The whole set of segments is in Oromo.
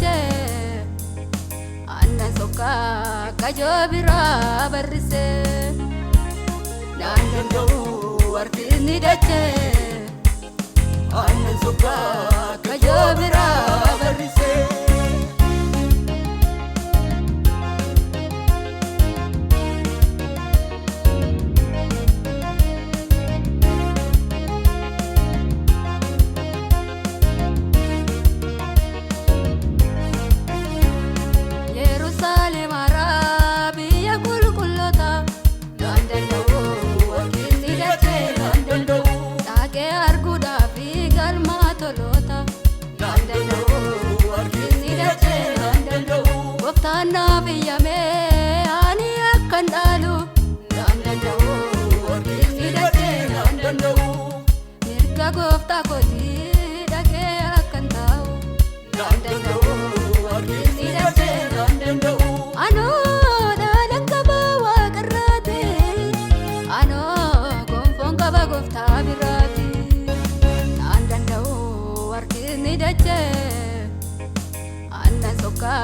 dache anna soka kajobira barrise nandando warkini dache anna soka kajobira barrise Tana biyame ani akandalu dandando orkini dache dandando mirga gofta koti dake akandau dandando orkini dache dandando ano dalanka bawa karate ano gonfonga ba gofta birati dandando orkini dache anna soka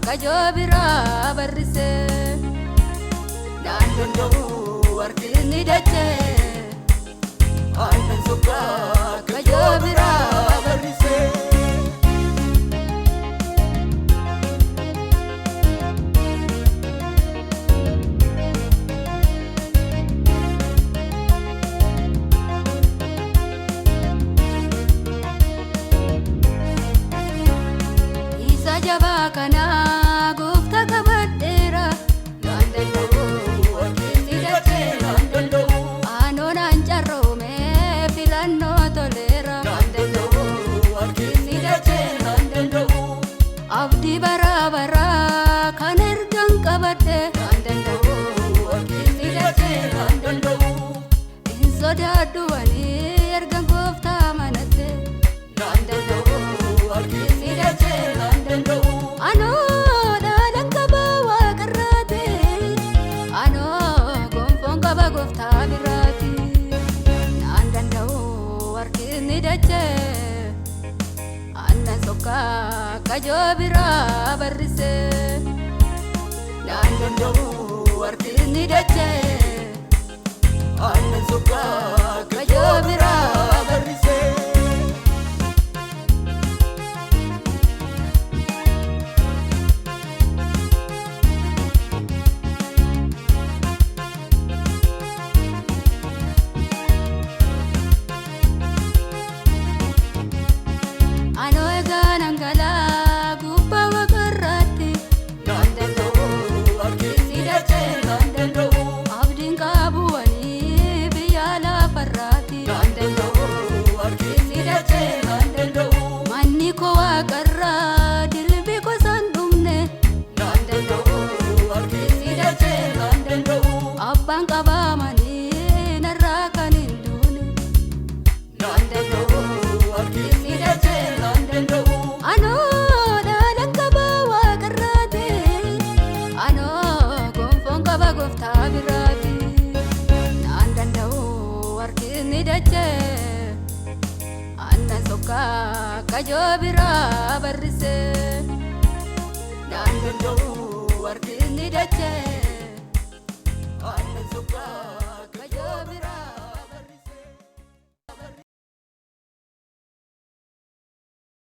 kajobira barrise nandando warkini dache anna soka kajobira barrise isa jaba kana gufta kabadera dandando warkini dache dandando anona anjarome filanno tolera dandando warkini dache dandando abdi barabara kanergan kabade dandando warkini dache dandando insodadu ani ergan gufta manate dandando warkini dache dandando ano dalanka bawa karate ano gonfonga ba gofta birati nandando warkini dache anna soka kajobira barrise nandando warkini dache anna soka kajobira barrise ano eganangala gupa wakarati dandando warkini dache dandando abdin kabuani biyala parati dandando warkini dache dandando manni ko wakarra dilbi ko sandumne dandando warkini dache dandando abban kabamani narrakan indune dandando warkini dache ano dalanka bawa karate ano gonfonga ba gofta birati nandando warkini dache anna soka kajobira barrise nandando warkini dache